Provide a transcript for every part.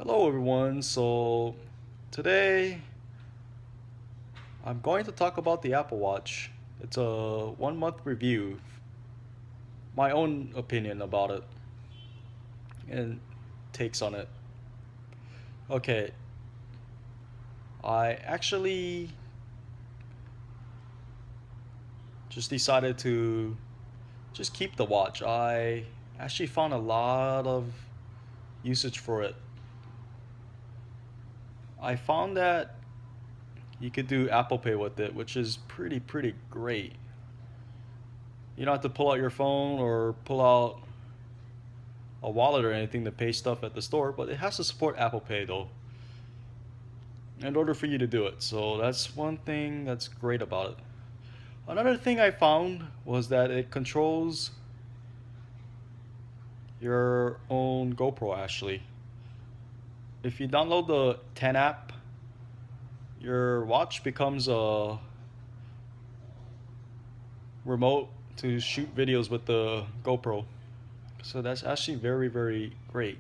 Hello everyone. So today I'm going to talk about the Apple Watch. It's a 1 month review, my own opinion about it and takes on it. Okay, I actually just decided to just keep the watch. I actually found a lot of usage for it. I found that you could do Apple Pay with it, which is pretty great. You don't have to pull out your phone or pull out a wallet or anything to pay stuff at the store, but it has to support Apple Pay though in order for you to do it. So that's one thing that's great about it. Another thing I found was that it controls your own GoPro actually. If you download the 10 app, your watch becomes a remote to shoot videos with the GoPro. So that's actually very great.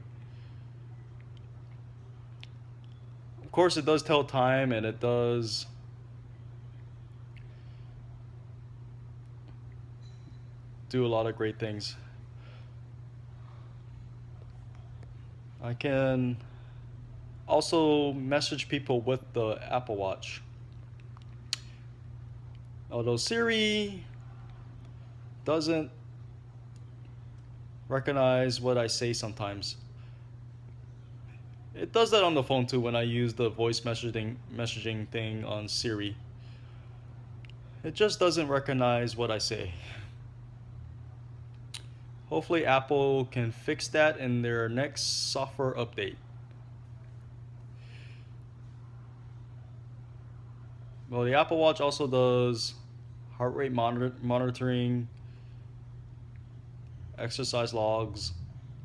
Of course, it does tell time and it does do a lot of great things. I can also message people with the Apple Watch. Although Siri doesn't recognize what I say sometimes. It does that on the phone too when I use the voice messaging thing on Siri. It just doesn't recognize what I say. Hopefully Apple can fix that in their next software update. Well, the Apple Watch also does heart rate monitoring, exercise logs,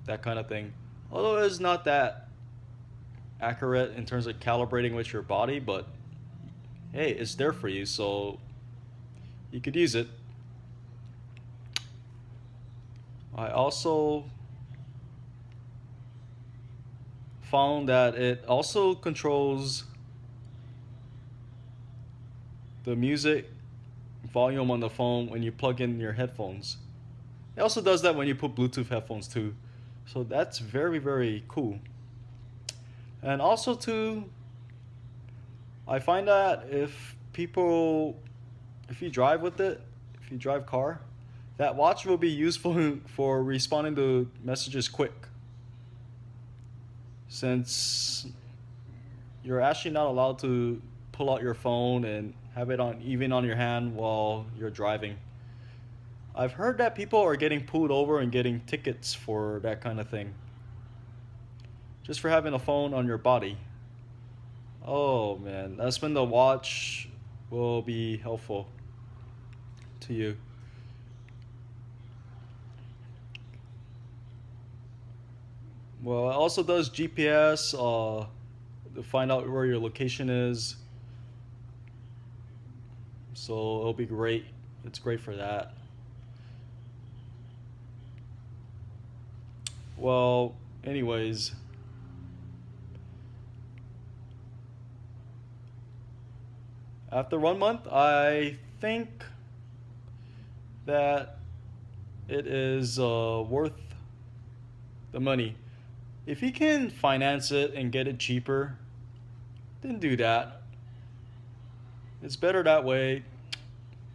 that kind of thing. Although it's not that accurate in terms of calibrating with your body, but hey, it's there for you, so you could use it. I also found that it also controls the music volume on the phone when you plug in your headphones. It also does that when you put Bluetooth headphones too. So that's very cool. And also too, I find that if you drive with it, if you drive car, that watch will be useful for responding to messages quick. Since you're actually not allowed to pull out your phone and have it on even on your hand while you're driving. I've heard that people are getting pulled over and getting tickets for that kind of thing. Just for having a phone on your body. Oh man, that's when the watch will be helpful to you. Well, it also does GPS to find out where your location is. So it'll be great. It's great for that. Well, anyways, after 1 month, I think that it is worth the money. If you can finance it and get it cheaper, then do that. It's better that way.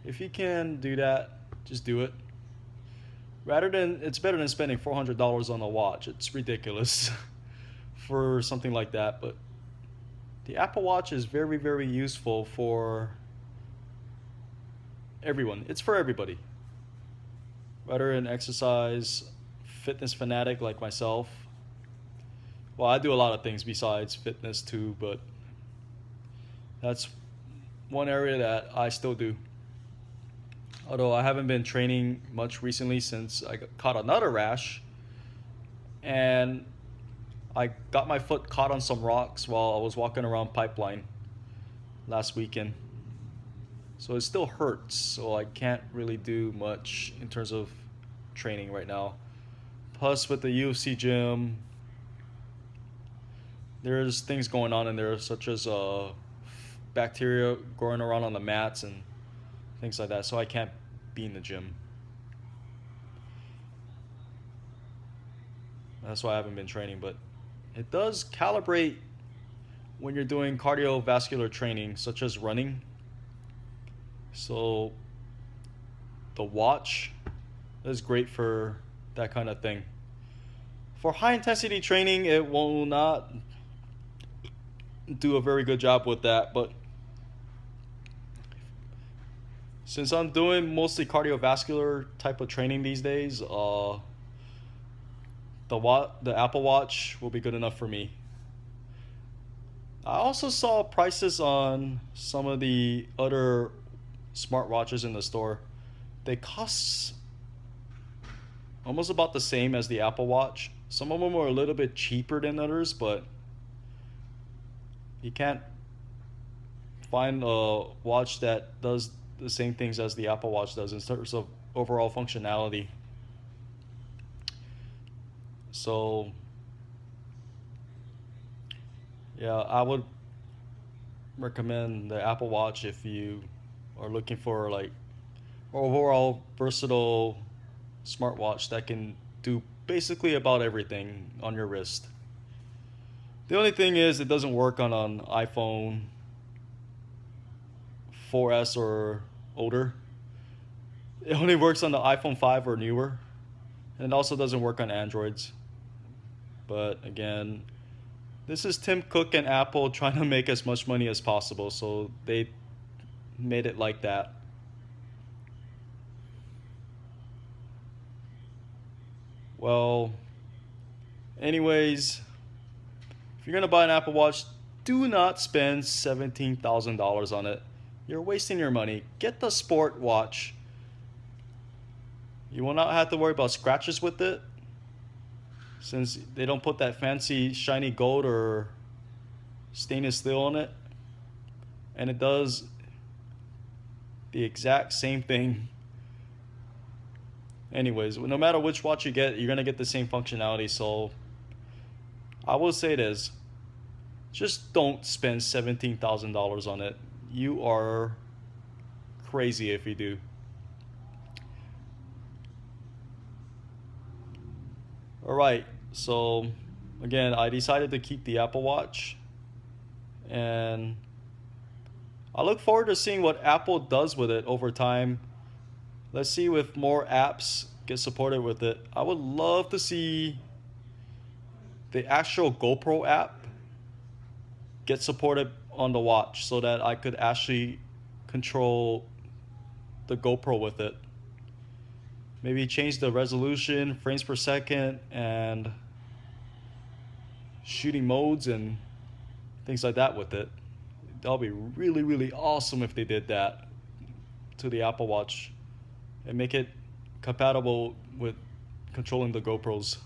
If you can do that, just do it. It's better than spending $400 on a watch. It's ridiculous for something like that. But the Apple Watch is very useful for everyone. It's for everybody. Whether an exercise fitness fanatic like myself. Well, I do a lot of things besides fitness too, but that's one area that I still do. Although I haven't been training much recently since I caught another rash and I got my foot caught on some rocks while I was walking around Pipeline last weekend. So it still hurts, so I can't really do much in terms of training right now. Plus with the UFC gym, there's things going on in there, such as bacteria growing around on the mats and things like that. So I can't be in the gym. That's why I haven't been training. But it does calibrate when you're doing cardiovascular training, such as running. So the watch is great for that kind of thing. For high intensity training, it will not do a very good job with that, but since I'm doing mostly cardiovascular type of training these days, the Apple Watch will be good enough for me. I also saw prices on some of the other smartwatches in the store. They cost almost about the same as the Apple Watch. Some of them are a little bit cheaper than others, but you can't find a watch that does the same things as the Apple Watch does in terms of overall functionality. So yeah, I would recommend the Apple Watch if you are looking for like overall versatile smartwatch that can do basically about everything on your wrist. The only thing is it doesn't work on an iPhone 4S or older. It only works on the iPhone 5 or newer. And it also doesn't work on Androids. But again, this is Tim Cook and Apple trying to make as much money as possible, so they made it like that. Well, anyways, if you're gonna buy an Apple Watch, do not spend $17,000 on it. You're wasting your money. Get the sport watch. You will not have to worry about scratches with it, since they don't put that fancy shiny gold or stainless steel on it. And it does the exact same thing. Anyways, no matter which watch you get, you're gonna get the same functionality. So I will say this: just don't spend $17,000 on it. You are crazy if you do. Alright, so again, I decided to keep the Apple Watch, and I look forward to seeing what Apple does with it over time. Let's see if more apps get supported with it. I would love to see the actual GoPro app get supported on the watch so that I could actually control the GoPro with it. Maybe change the resolution, frames per second, and shooting modes and things like that with it. That'll be really, really awesome if they did that to the Apple Watch and make it compatible with controlling the GoPros,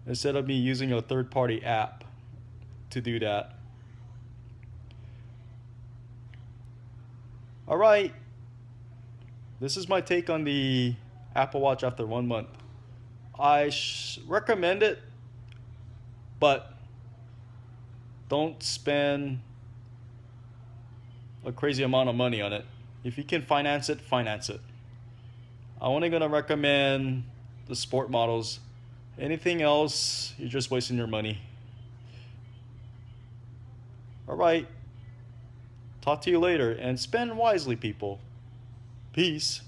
instead of me using a third-party app to do that. Alright, this is my take on the Apple Watch after 1 month. I recommend it, but don't spend a crazy amount of money on it. If you can finance it, finance it. I'm only gonna recommend the sport models. Anything else, you're just wasting your money. Alright, talk to you later, and spend wisely, people. Peace.